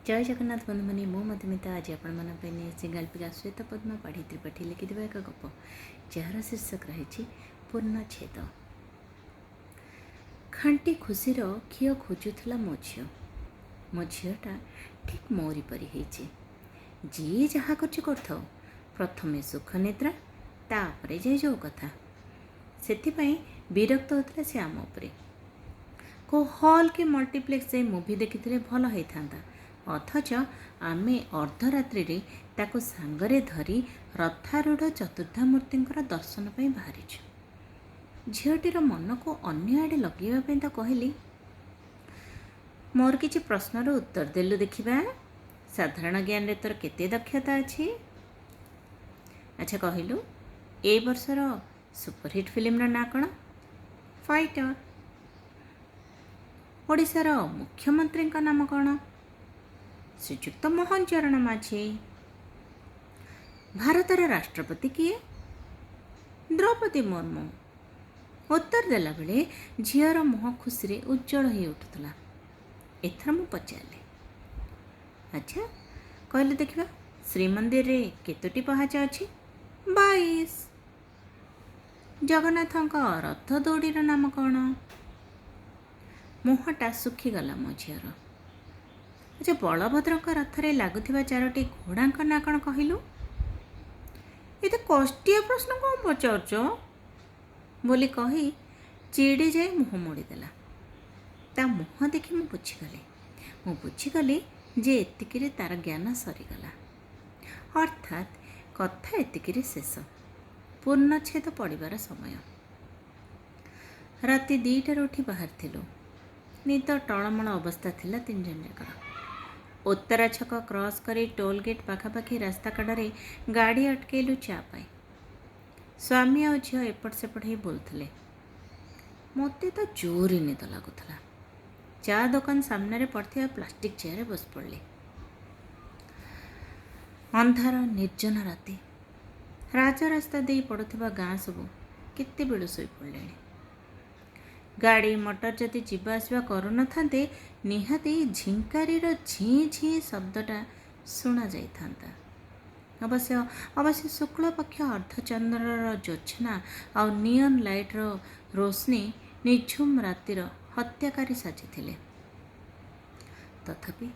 जय जगन्नाथ बंधु मैंने मो मधुमिता आज आपण सिंगाल्पिका श्वेत पद्मा पाढ़ी त्रिपाठी लिखिଥିବା एक गप जार शीर्षक रही पूर्णछेद। खांटी खुशीर खियो खोजुला मो झीटा ठीक मोरी परी होइछि। जी जहाँ कुछ कर प्रथमे सुख निद्रा तापरे जे जो कथा से विरक्त होता से आम उपरे को हॉल के मल्टीप्लेक्स जाए मुवी देखी भल होता अथच आमे अर्धरात्रि ताको सांगरे धरी रथारूढ़ चतुर्धामूर्ति दर्शन पर बाहरी। झीटीर मन को अन्य आड़े लगेवाई तो कहली मोर किसी प्रश्नर उत्तर देलु देखा साधारण ज्ञान रे तोर केते दक्षता अच्छी। अच्छा कहलु ए वर्षर सुपरहिट फिल्म ना कौन? फाइटर। ओडिशार मुख्यमंत्री नाम कौन? श्रीजुक्त मोहन चरण माझी। भारतर राष्ट्रपति किए? द्रौपदी मुर्मू। उत्तर देला बेले झीर मुह खुशी उज्जवल हो उठुला। एथर मु पचारे अच्छा कहले देखा श्रीमंदिर रे केतोटी पहाच अच्छी? 22। जगन्नाथ रथ दौड़ीर नाम कौन? मुहटा सुखीगला मो झीर। अच्छा बलभद्र रथरे लगुवा 4टी घोड़ा ना कौन कहलु? ये कष्टीय प्रश्न कौन पचार बोली कही चिड़ी जाए मुह मोड़ीदेला। ता मुह देखी मु बुझीगली जे एतिकिरे तार ज्ञान सरीगला। अर्थात कथा एतिकिरे शेष। पूर्णछेद पड़िबार समय। राति 2टार उठी बाहर थिलु। निद टलमल अवस्था थिला 3 जन जाकर। उत्तरा छक क्रॉस करी टोल गेट पाखापाखि रास्ता कड़े गाड़ी अटकेलु चा पाई। स्वामी और झील एपट सेपट ही बोलते। मते तो जोरी निद लगुला। चा दुकान सामने पड़ता प्लास्टिक चेयर बस पड़े। अंधार निर्जन राति। राजरास्ता दे पड़ुवा गाँ सब केते बेलु शोई पड़े। गाड़ी मोटर जदि जीवा आसवा करून था निहाती झिंकारीर झी झी शब्दटा शुणा जाता। अवश्य अवश्य शुक्ल पक्ष अर्धचंद्रर ज्योत्स्ना आ नियन लाइट्र रोशनी निझुम रातिर हत्याकारी साजिथिले। तथापि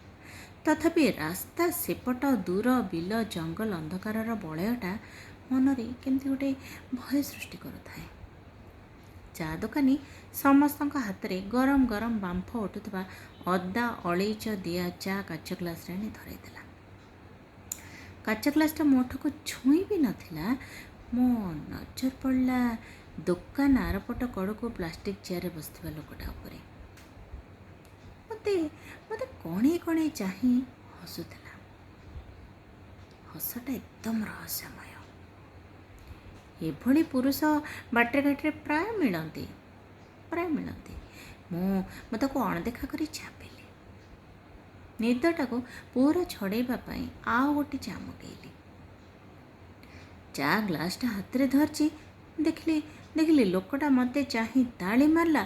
तथापि रास्ता सेपट दूर बिल जंगल अंधकार बलयटा मनरे केमती गोटे भय सृष्टि करुए। चा दुकानी समस्त हाथ में गरम गरम बांफ उठुवा अदा अलैच दिया चा काच ग्लास आनी धरईदेला। काच ग्लासटा मोठ को छुई भी नथिला। मो नजर पड़ला दुकान आरपट कड़ को प्लास्टिक चेयर बसवा लोकटा उपरे। मते मते कणे कणे चाही हसुला। हसटा एकदम रहस्यमय। एभली पुरुष बाटे घाटे प्राय मिलती मु ताको अणदेखा करी छापिली। निदटा को पूरा छड़ाइवाई आउ गोटे चा मगेली। चा ग्लासटा हाथ में धरची देखली देखली लोकटा मते चाही ताली मारला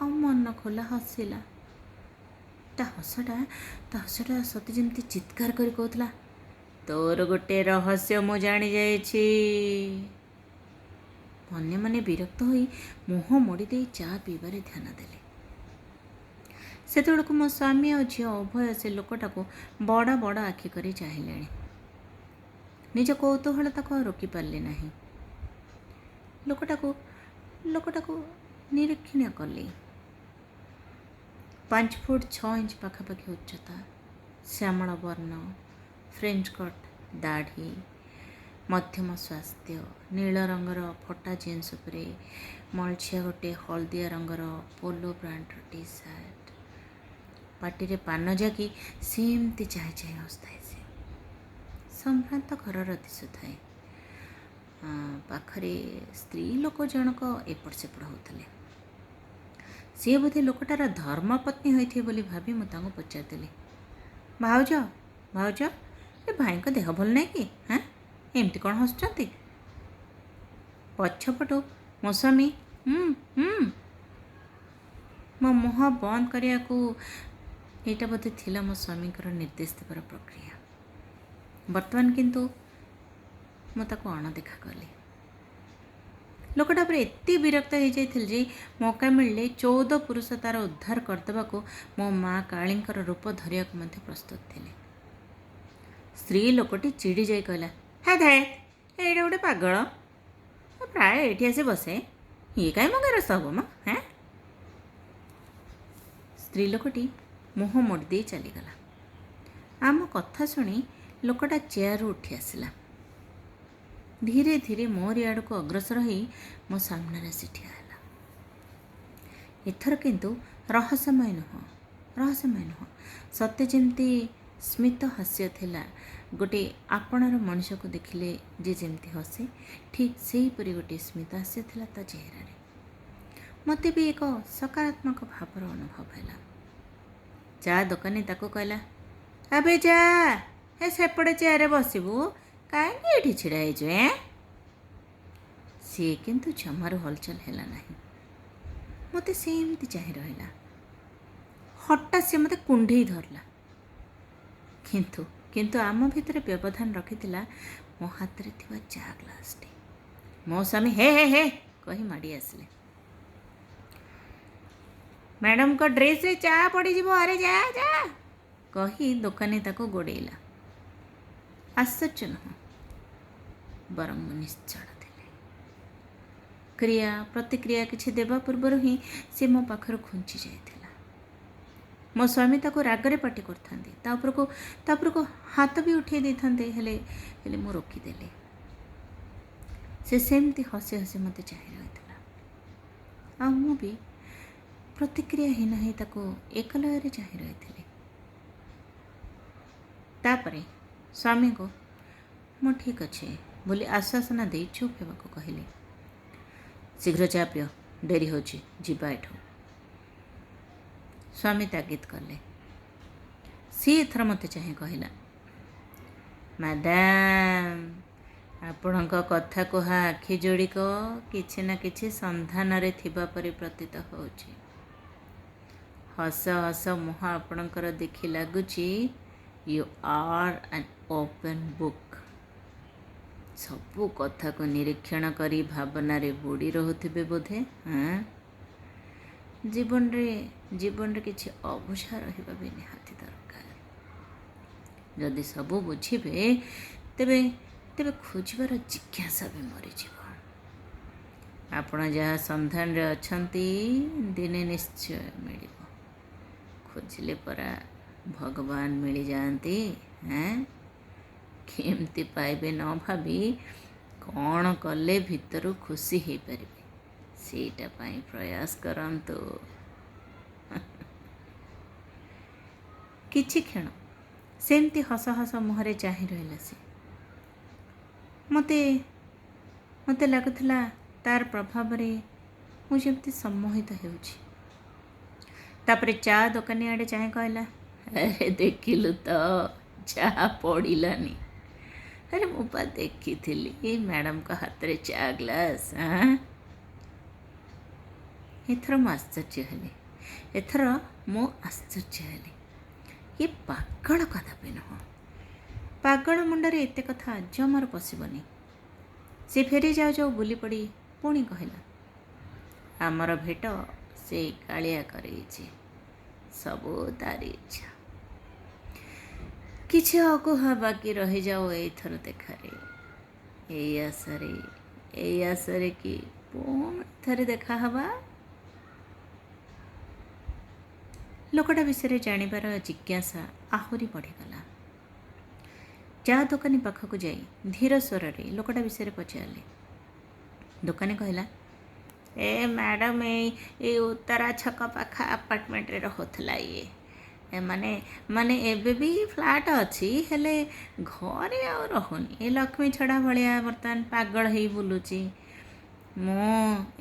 आ मन खोला हसिला। ता हसटा सते जमती चित्कार करी कहूला तोर गोटे रहस्य मु जानी जाइछि। मने मने विरक्त होई मुह मोड़ी दे चा पीबारे ध्यान देले। सेतबेलକୁ मो स्वामी और झील उभय से लोकटा को बड़ बड़ आखि करी चाहिले। निज कौतूहलता को रोकी पारे ना। लोकटा को निरीक्षण कली। 5 फुट 6 इंच पाखापाखि उच्चता, श्यामल वर्ण, फ्रेंच कट दाढ़ी, मध्यम स्वास्थ्य, नील रंगर फटा जीन्स उपरे मलछिया गोटे हलदिया रंगर पोलो ब्रांड टी सार्ट। पार्टी रे पान जाकी सेमती चाहे चाहे हसुए। से संभ्रांत घर दिशुए। पाखरे स्त्री लोक जनक एपट सेपट होते। सी बोधे लोकटार धर्मपत्नी होती बोली भाभी मुझे पचारि भाउज भाउज ए भाई को देह भल नहीं कि? हाँ एमती कौन हसुँच? पछपटू मो स्वामी मो मुह बंद करने को ଏଇଟା ବୋଧେ ଥିଲା ମୋ ସ୍ୱାମୀଙ୍କର ନିର୍ଦ୍ଦେଶ ଦେବାର ପ୍ରକ୍ରିୟା। ବର୍ତ୍ତମାନ କିନ୍ତୁ ମୁଁ ତାକୁ ଅଣଦେଖା କଲି। ଲୋକଟା ପରେ ଏତେ ବିରକ୍ତ ହେଇଯାଇଥିଲି ଯେ ମୌକା ମିଳିଲେ 14 ପୁରୁଷ ତା'ର ଉଦ୍ଧାର କରିଦେବାକୁ ମୋ ମା କାଳୀଙ୍କର ରୂପ ଧରିବାକୁ ମଧ୍ୟ ପ୍ରସ୍ତୁତ ଥିଲେ। ସ୍ତ୍ରୀ ଲୋକଟି ଚିଡ଼ି ଯାଇ କହିଲା, ହେ ଧାଏ, ଏଇଟା ଗୋଟେ ପାଗଳ, ପ୍ରାୟ ଏଇଠି ଆସି ବସେ, ଇଏ କାହିଁ ମୋ ଘରେ ହବ ମ? ହେଁ? ସ୍ତ୍ରୀ ଲୋକଟି ମୁହଁ ମୋଡ଼ି ଦେଇ ଚାଲିଗଲା। ଆମ କଥା ଶୁଣି ଲୋକଟା ଚେୟାରରୁ ଉଠି ଆସିଲା। ଧୀରେ ଧୀରେ ମୋରି ଆଡ଼କୁ ଅଗ୍ରସର ହୋଇ ମୋ ସାମ୍ନାରେ ଆସି ଠିଆ ହେଲା। ଏଥର କିନ୍ତୁ ରହସ୍ୟମୟ ନୁହଁ, ସତେ ଯେମିତି ସ୍ମିତ ହାସ୍ୟ ଥିଲା। ଗୋଟିଏ ଆପଣାର ମଣିଷକୁ ଦେଖିଲେ ଯେ ଯେମିତି ହସେ, ଠିକ୍ ସେହିପରି ଗୋଟିଏ ସ୍ମିତ ହାସ୍ୟ ଥିଲା ତା ଚେହେରାରେ। ମୋତେ ବି ଏକ ସକାରାତ୍ମକ ଭାବର ଅନୁଭବ ହେଲା। ଚା ଦୋକାନୀ ତାକୁ କହିଲା, ଆବେ ଯା, ହେ ସେପଟେ ଚେୟାରରେ ବସିବୁ, କାହିଁକି ଏଠି ଛିଡ଼ା ହେଇଛୁ? ସିଏ କିନ୍ତୁ ଜମାରୁ ହଲଚଲ ହେଲା ନାହିଁ। ମୋତେ ସେମିତି ଚାହିଁ ରହିଲା। ହଠାତ୍ ସେ ମୋତେ କୁଣ୍ଢେଇ ଧରିଲା। କିନ୍ତୁ ଆମ ଭିତରେ ବ୍ୟବଧାନ ରଖିଥିଲା ମୋ ହାତରେ ଥିବା ଚା ଗ୍ଲାସଟି। ମୋ ସ୍ୱାମୀ ହେ ହେ ହେ କହି ମାଡ଼ି ଆସିଲେ। ମ୍ୟାଡ଼ାମଙ୍କ ଡ୍ରେସ୍ରେ ଚା ପଡ଼ିଯିବ, ଆରେ ଯା ଯା କହି ଦୋକାନୀ ତାକୁ ଗୋଡ଼େଇଲା। ଆଶ୍ଚର୍ଯ୍ୟ ନୁହଁ, ବରଂ ମୁଁ ନିଶ୍ଚଳ ଥିଲି। କ୍ରିୟା ପ୍ରତିକ୍ରିୟା କିଛି ଦେବା ପୂର୍ବରୁ ହିଁ ସେ ମୋ ପାଖରୁ ଘୁଞ୍ଚି ଯାଇଥିଲା। ମୋ ସ୍ୱାମୀ ତାକୁ ରାଗରେ ପାଟି କରିଥାନ୍ତି, ତା ଉପରକୁ ହାତ ବି ଉଠାଇ ଦେଇଥାନ୍ତେ, ହେଲେ ମୁଁ ରୋକିଦେଲି। ସେ ସେମିତି ହସି ହସି ମୋତେ ଚାହିଁ ରହିଥିଲା, ଆଉ ମୁଁ ବି ପ୍ରତିକ୍ରିୟାହୀନ ହୋଇ ତାକୁ ଏକଲୟରେ ଚାହିଁ ରହିଥିଲି। ତାପରେ ସ୍ୱାମୀଙ୍କୁ ମୁଁ ଠିକ୍ ଅଛି ବୋଲି ଆଶ୍ୱାସନା ଦେଇ ଚୁପ୍ ହେବାକୁ କହିଲି। ଶୀଘ୍ର ଚା ପିଅ, ଡେରି ହେଉଛି, ଯିବା ଏଠୁ। ସ୍ୱାମୀ ତାଗିଦ କଲେ। ସିଏ ଏଥର ମୋତେ ଚାହିଁ କହିଲା, ମ୍ୟାଡ଼ାମ, ଆପଣଙ୍କ କଥା କୁହା ଆଖି ଯୋଡ଼ିକ କିଛି ନା କିଛି ସନ୍ଧାନରେ ଥିବା ପରି ପ୍ରତୀତ ହେଉଛି। ହସ ହସ ମୁହଁ ଆପଣଙ୍କର ଦେଖି ଲାଗୁଛି ୟୁ ଆର୍ ଆନ୍ ଓପନ୍ ବୁକ୍। ସବୁ କଥାକୁ ନିରୀକ୍ଷଣ କରି ଭାବନାରେ ବୁଡ଼ି ରହୁଥିବେ ବୋଧେ। ଜୀବନରେ କିଛି ଅବୁଝା ରହିବା ବି ନିହାତି ଦରକାର। ଯଦି ସବୁ ବୁଝିବେ ତେବେ ଖୋଜିବାର ଜିଜ୍ଞାସା ବି ମରିଯିବ। ଆପଣ ଯାହା ସନ୍ଧାନରେ ଅଛନ୍ତି ଦିନେ ନିଶ୍ଚୟ ମିଳିବ। ଖୋଜିଲେ ପରା ଭଗବାନ ମିଳିଯାଆନ୍ତି। କେମିତି ପାଇବେ ନ ଭାବି କ'ଣ କଲେ ଭିତରୁ ଖୁସି ହେଇପାରିବେ, ସେଇଟା ପାଇଁ ପ୍ରୟାସ କରନ୍ତୁ। କିଛି କ୍ଷଣ ସେମିତି ହସ ହସ ମୁହଁରେ ଚାହିଁ ରହିଲା ସେ। ମୋତେ ଲାଗୁଥିଲା ତାର ପ୍ରଭାବରେ ମୁଁ ଯେମିତି ସମ୍ମୋହିତ ହେଉଛି। ତାପରେ ଚା ଦୋକାନୀ ଆଡ଼େ ଚାହିଁ କହିଲା, ଆରେ ଦେଖିଲୁ ତ, ଚା ପଡ଼ିଲାନି। ଆରେ ମୁଁ ପା ଦେଖିଥିଲି ମ୍ୟାଡ଼ାମଙ୍କ ହାତରେ ଚା ଗ୍ଲାସ୍। ଏଥର ମୁଁ ଆଶ୍ଚର୍ଯ୍ୟ ହେଲି। ଇଏ ପାଗଳ କଦାପି ନୁହଁ। ପାଗଳ ମୁଣ୍ଡରେ ଏତେ କଥା ଜମାର ପଶିବନି। ସେ ଫେରି ଯାଉ ଯାଉ ବୁଲି ପଡ଼ି ପୁଣି କହିଲା, ଆମର ଭେଟ ସେଇ କାଳିଆ କରେଇଛି, ସବୁ ତାରି ଇଚ୍ଛା। କିଛି ଅକୁହା ବାକି ରହିଯାଉ ଏଇଥର ଦେଖାରେ। ଏଇ ଆଶାରେ କି ପୁଣି ଥରେ ଦେଖା ହେବା। ଲୋକଟା ବିଷୟରେ ଜାଣିବାର ଜିଜ୍ଞାସା ଆହୁରି ବଢ଼ିଗଲା। ଚା ଦୋକାନୀ ପାଖକୁ ଯାଇ ଧୀର ସ୍ୱରରେ ଲୋକଟା ବିଷୟରେ ପଚାରିଲେ। ଦୋକାନୀ କହିଲା, ଏ ମ୍ୟାଡ଼ାମ ଏଇ ଉତ୍ତରା ଛକ ପାଖ ଆପାର୍ଟମେଣ୍ଟରେ ରହୁଥିଲା। ମାନେ ଏବେ ବି ଫ୍ଲାଟ୍ ଅଛି, ହେଲେ ଘରେ ଆଉ ରହୁନି। ଏ ଲକ୍ଷ୍ମୀ ଛଡ଼ା ଭଳିଆ ବର୍ତ୍ତମାନ ପାଗଳ ହେଇ ବୁଲୁଛି। ମୁଁ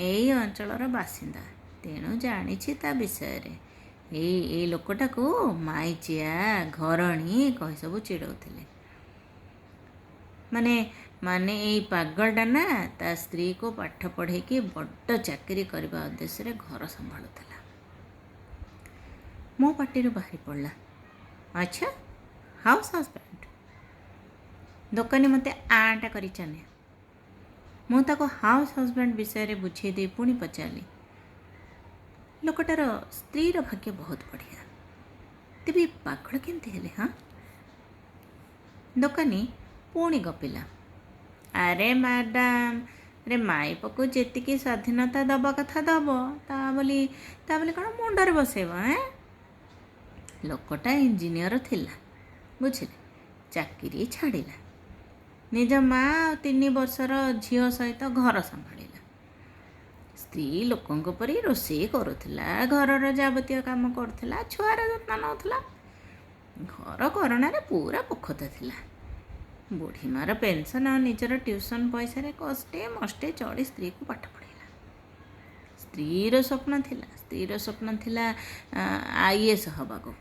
ଏଇ ଅଞ୍ଚଳର ବାସିନ୍ଦା, ତେଣୁ ଜାଣିଛି ତା ବିଷୟରେ। ଏଇ ଲୋକଟାକୁ ମାଇଚିଆ, ଘରଣୀ କହି ସବୁ ଚିଡ଼ଉଥିଲେ। ମାନେ ଏଇ ପାଗଳଟା ନା ତା ସ୍ତ୍ରୀକୁ ପାଠ ପଢ଼େଇକି ବଡ଼ ଚାକିରି କରିବା ଉଦ୍ଦେଶ୍ୟରେ ଘର ସମ୍ଭାଳୁଥିଲା। ମୋ ପାଟିରୁ ବାହାରି ପଡ଼ିଲା, ଆଚ୍ଛା, ହାଉସ୍ ହଜବେଣ୍ଡ? ଦୋକାନୀ ମୋତେ ଆଁଟା କରି ଚାଲେ। ମୁଁ ତାକୁ ହାଉସ୍ ହଜବେଣ୍ଡ ବିଷୟରେ ବୁଝେଇ ଦେଇ ପୁଣି ପଚାରିଲି, ଲୋକଟାର ସ୍ତ୍ରୀର ଭାଗ୍ୟ ବହୁତ ବଢ଼ିଆ, ତେବେ ପାଗଳ କେମିତି ହେଲେ? ହଁ, ଦୋକାନୀ ପୁଣି ଗପିଲା, ଆରେ ମ୍ୟାଡ଼ାମ୍, ରେ ମାଇପକୁ ଯେତିକି ସ୍ୱାଧୀନତା ଦେବା କଥା ଦେବ, ତା ବୋଲି କ'ଣ ମୁଣ୍ଡରେ ବସେଇବ? ଲୋକଟା ଇଞ୍ଜିନିୟର ଥିଲା, ବୁଝିଲେ, ଚାକିରି ଛାଡ଼ିଲା, ନିଜ ମା ଆଉ 3 ବର୍ଷର ଝିଅ ସହିତ ଘର ସମ୍ଭାଳିଲା। ସ୍ତ୍ରୀ ଲୋକଙ୍କ ପରି ରୋଷେଇ କରୁଥିଲା, ଘରର ଯାବତୀୟ କାମ କରୁଥିଲା, ଛୁଆର ଯତ୍ନ ନେଉଥିଲା। ଘର କରଣାରେ ପୁରା ପୋଖତ ଥିଲା। ବୁଢ଼ୀମାର ପେନ୍ସନ୍ ଆଉ ନିଜର ଟ୍ୟୁସନ୍ ପଇସାରେ କଷ୍ଟେ ମଷ୍ଟେ ଚଳି ସ୍ତ୍ରୀକୁ ପାଠ ପଢ଼ାଇଲା। ସ୍ତ୍ରୀର ସ୍ୱପ୍ନ ଥିଲା IAS ହେବାକୁ।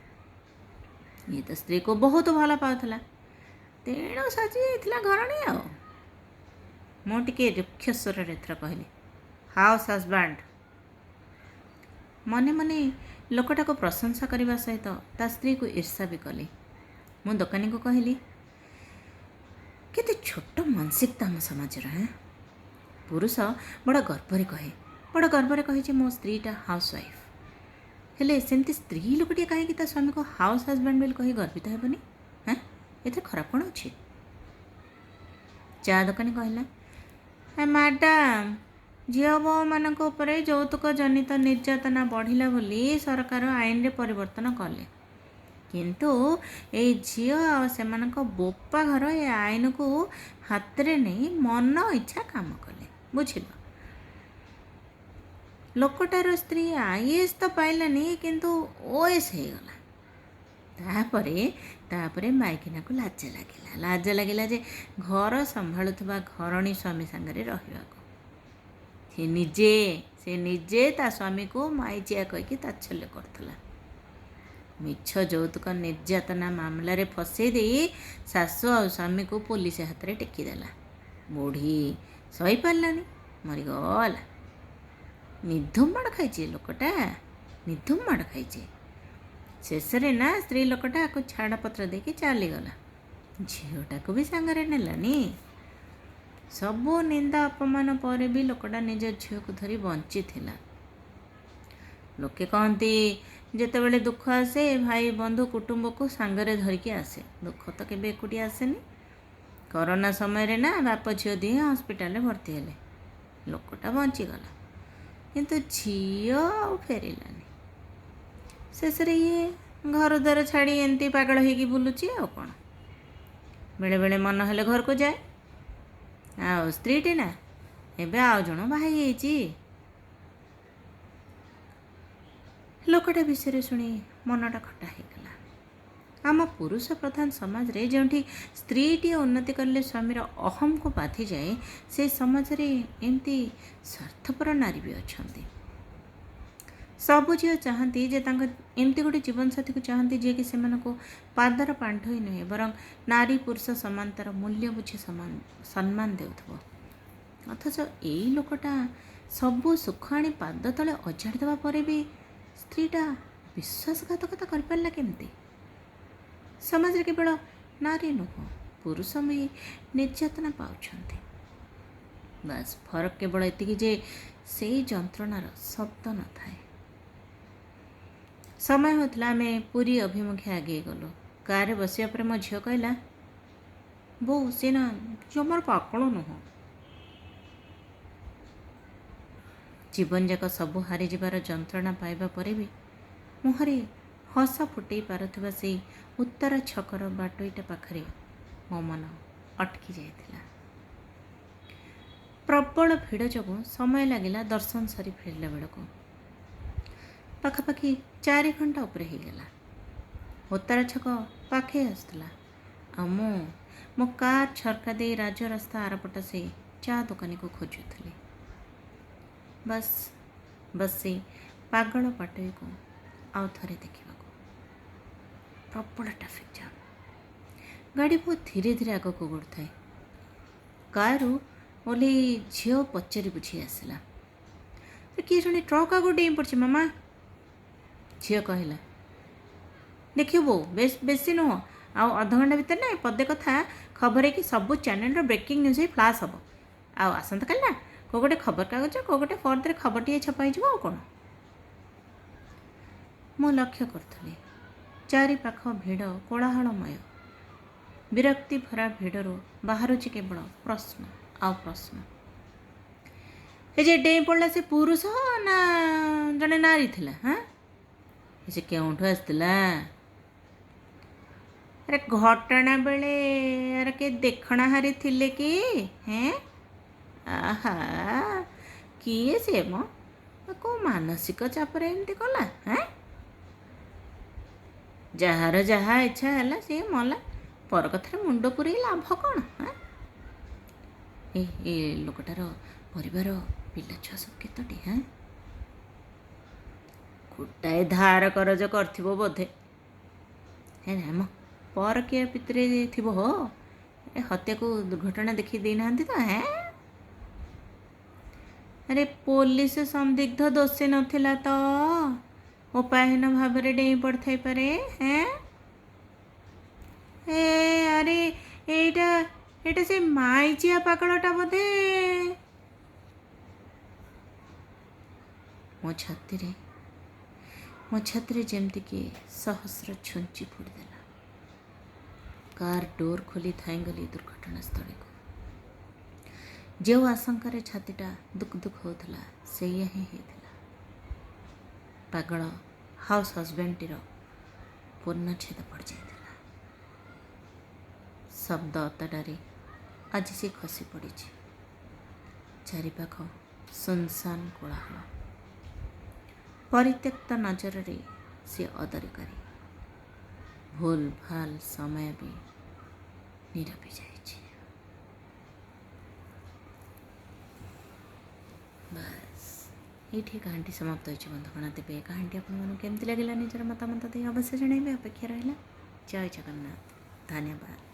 ଇଏ ତ ସ୍ତ୍ରୀକୁ ବହୁତ ଭଲ ପାଉଥିଲା, ତେଣୁ ସାଜି ଯାଇଥିଲା ଘରଣୀ ଆଉ। ମୁଁ ଟିକେ ରୁକ୍ଷ ସ୍ୱରରେ ଏଥର କହିଲି, ହାଉସ୍ ହଜବେଣ୍ଡ। ମନେ ମନେ ଲୋକଟାକୁ ପ୍ରଶଂସା କରିବା ସହିତ ତା ସ୍ତ୍ରୀକୁ ଈର୍ଷା ବି କଲି। ମୁଁ ଦୋକାନୀକୁ କହିଲି, କେତେ ଛୋଟ ମାନସିକତା ଆମ ସମାଜର। ପୁରୁଷ ବଡ଼ ଗର୍ବରେ କହେ ଯେ ମୋ ସ୍ତ୍ରୀଟା ହାଉସ୍ ୱାଇଫ୍। ହେଲେ ସେମିତି ସ୍ତ୍ରୀ ଲୋକଟିଏ କାହିଁକି ତା ସ୍ୱାମୀକୁ ହାଉସ୍ ହଜବେଣ୍ଡ ବୋଲି କହି ଗର୍ବିତ ହେବନି? ଏଥିରେ ଖରାପ କ'ଣ ଅଛି? ଚା ଦୋକାନୀ କହିଲା, ମ୍ୟାଡ଼ାମ୍, ଝିଅ ବୋହୂମାନଙ୍କ ଉପରେ ଯୌତୁକ ଜନିତ ନିର୍ଯାତନା ବଢ଼ିଲା ବୋଲି ସରକାର ଆଇନରେ ପରିବର୍ତ୍ତନ କଲେ, କିନ୍ତୁ ଏଇ ଝିଅ ଆଉ ସେମାନଙ୍କ ବୋପା ଘର ଏ ଆଇନକୁ ହାତରେ ନେଇ ମନ ଇଚ୍ଛା କାମ କଲେ, ବୁଝିଲ। ଲୋକଟାର ସ୍ତ୍ରୀ IAS ତ ପାଇଲାନି, କିନ୍ତୁ OS ହେଇଗଲା। ତାପରେ ମାଇକିନାକୁ ଲାଜ ଲାଗିଲା ଯେ ଘର ସମ୍ଭାଳୁଥିବା ଘରଣୀ ସ୍ୱାମୀ ସାଙ୍ଗରେ ରହିବାକୁ। ସେ ନିଜେ ତା ସ୍ୱାମୀକୁ ମାଇଚିଆ କହିକି ତାଚ୍ଛଲ୍ୟ କରୁଥିଲା। ମିଛ ଯୌତୁକ ନିର୍ଯାତନା ମାମଲାରେ ଫସେଇ ଦେଇ ଶାଶୁ ଆଉ ସ୍ୱାମୀକୁ ପୋଲିସ ହାତରେ ଟେକିଦେଲା। ବୁଢ଼ୀ ସହିପାରିଲାନି, ମରିଗଲା। ନିଧୁମ ମାଡ଼ ଖାଇଛି ଲୋକଟା, ନିଧୁମ ମାଡ଼ ଖାଇଛି। ଶେଷରେ ନା ସ୍ତ୍ରୀ ଲୋକଟା ଆକୁ ଛାଡ଼ପତ୍ର ଦେଇକି ଚାଲିଗଲା। ଝିଅଟାକୁ ବି ସାଙ୍ଗରେ ନେଲାନି। ସବୁ ନିନ୍ଦା ଅପମାନ ପରେ ବି ଲୋକଟା ନିଜ ଝିଅକୁ ଧରି ବଞ୍ଚିଥିଲା। ଲୋକେ କହନ୍ତି, ଯେତେବେଳେ ଦୁଃଖ ଆସେ ଭାଇ ବନ୍ଧୁ କୁଟୁମ୍ବକୁ ସାଙ୍ଗରେ ଧରିକି ଆସେ। ଦୁଃଖ ତ କେବେ ଏକୁଟିଆ ଆସେନି। କରୋନା ସମୟରେ ନା ବାପ ଝିଅ ଦିହେଁ ହସ୍ପିଟାଲରେ ଭର୍ତ୍ତି ହେଲେ। ଲୋକଟା ବଞ୍ଚିଗଲା, କିନ୍ତୁ ଝିଅ ଆଉ ଫେରିଲାନି। ଶେଷରେ ଇଏ ଘର ଦ୍ୱାର ଛାଡ଼ି ଏମିତି ପାଗଳ ହେଇକି ବୁଲୁଛି ଆଉ କ'ଣ। ବେଳେବେଳେ ମନ ହେଲେ ଘରକୁ ଯାଏ। ଆଉ ସ୍ତ୍ରୀଟି ନା ଏବେ ଆଉ ଜଣ ବାହା ହେଇଯାଇଛି। ଲୋକଟା ବିଷୟରେ ଶୁଣି ମନଟା ଖଟା ହେଇଗଲା। ଆମ ପୁରୁଷ ପ୍ରଧାନ ସମାଜରେ ଯେଉଁଠି ସ୍ତ୍ରୀଟିଏ ଉନ୍ନତି କଲେ ସ୍ୱାମୀର ଅହମ୍କୁ ବାଧିଯାଏ, ସେ ସମାଜରେ ଏମିତି ସ୍ୱାର୍ଥପର ନାରୀ ବି ଅଛନ୍ତି। ସବୁ ଝିଅ ଚାହାନ୍ତି ଯେ ତାଙ୍କ ଏମିତି ଗୋଟେ ଜୀବନସାଥୀକୁ ଚାହାନ୍ତି, ଯିଏକି ସେମାନଙ୍କୁ ପାଦର ପାଣ୍ଠଇ ନୁହେଁ ବରଂ ନାରୀ ପୁରୁଷ ସମାନତାର ମୂଲ୍ୟ ବୁଝି ସମ୍ମାନ ଦେଉଥିବ। ଅଥଚ ଏଇ ଲୋକଟା ସବୁ ସୁଖ ଆଣି ପାଦ ତଳେ ଅଜାଡ଼ି ଦେବା ପରେ ବି ସ୍ତ୍ରୀଟା ବିଶ୍ୱାସଘାତକତା କରିପାରିଲା କେମିତି? ସମାଜରେ କେବଳ ନାରୀ ନୁହଁ, ପୁରୁଷ ବି ନିର୍ଯାତନା ପାଉଛନ୍ତି। ବାସ୍ ଫରକ କେବଳ ଏତିକି ଯେ ସେଇ ଯନ୍ତ୍ରଣାର ଶବ୍ଦ ନଥାଏ। ସମୟ ହେଉଥିଲା ଆମେ ପୁରୀ ଅଭିମୁଖେ ଆଗେଇ ଗଲୁ। କାରରେ ବସିବା ପରେ ମୋ ଝିଅ କହିଲା, ବୋଉ ସେ ନା ଜମାର ପାଗଳ ନୁହଁ। ଜୀବନଯାକ ସବୁ ହାରିଯିବାର ଯନ୍ତ୍ରଣା ପାଇବା ପରେ ବି ମୁହଁରେ ହସ ଫୁଟେଇ ପାରୁଥିବା ସେଇ ଉତ୍ତରା ଛକର ବାଟୋଇଟା ପାଖରେ ମୋ ମନ ଅଟକି ଯାଇଥିଲା। ପ୍ରବଳ ଭିଡ଼ ଯୋଗୁଁ ସମୟ ଲାଗିଲା ଦର୍ଶନ ସରି ଫେରିଲା ବେଳକୁ। ପାଖାପାଖି 4 ଘଣ୍ଟା ଉପରେ ହେଇଗଲା। ଉତ୍ତରା ଛକ ପାଖେଇ ଆସୁଥିଲା ଆଉ ମୁଁ ମୋ କାର୍ ଝରକା ଦେଇ ରାଜରାସ୍ତା ଆରପଟ ସେଇ ଚା ଦୋକାନୀକୁ ଖୋଜୁଥିଲି। ବାସ୍ ସେଇ ପାଗଳ ବାଟୋଇକୁ ଆଉ ଥରେ ଦେଖିବାକୁ। ପ୍ରବଳ ଟ୍ରାଫିକ୍ ଜାମ୍। ଗାଡ଼ି ବହୁତ ଧୀରେ ଧୀରେ ଆଗକୁ ଗଡ଼ୁଥାଏ। କାରରୁ ଓହ୍ଲେଇ ଝିଅ ପଚାରି ବୁଝି ଆସିଲା, କିଏ ଜଣେ ଟ୍ରକ୍ ଆଗକୁ ଡେଇଁ ପଡ଼ିଛି ମାମା। ଝିଅ କହିଲା, देखियो बो बेसी नुह आउ अधघंटा भितर ना पदे कथा खबर है कि सब चैनल ब्रेकिंग न्यूज ही फ्लाश हम आसंता काली ना को गोटे खबर कागज को गोटे फर्दर खबरटी छपाई आ कौन मु लक्ष्य करुली चारिपाख भिड़ कोलाहलमय विरक्ति भरा भिड़र बाहर केवल प्रश्न आउ प्रश्न जे डेई पड़ा से पुरुष ना जड़े नारी थिला हाँ से क्योंठू आसला अरे घटना बेले यार के देखना हारी थिले कि हैं आहा किए से मो को मानसिक चापरे एमती कला हैं जार जहा इच्छा है सी मला पर कथा मुंड पुरे लाभ कौन हाँ ए लोकटार परिवार पिला छुआ सब केतोटी हाँ गोटाए धार करज कर बोधे है ना पर किए पितरे थी हो हत्या को दुर्घटना देखी देना तो है अरे पुलिस संदिग्ध दोषी नथिला तो उपायहीन भाव डेई पड़ थाई पारे हैं ए अरे एटा एटा से माइचिया पाकड़टा बोधे मो छाती जमती कि सहस्र छुंची फोड़देला कार डोर खोली थाई गली दुर्घटना स्थल को जो आशंकार छातीटा दुख दुख होता से ही होता पागल हाउस हजबैंडटीर पूर्णछेद पड़ जाता शब्द अतडारे आज सी खसी पड़ी चारिपाख सुनसान कोलाहल परित्यक्त नजर रे सी अदरकारी भूल भाल समय भी नीरवी जाए बस ये कहानी समाप्त हो बंधुगण तेज कहानी आपमती लगे निजर मतामत अवश्य जनइबे अपेक्षा रहा जय जगन्नाथ धन्यवाद।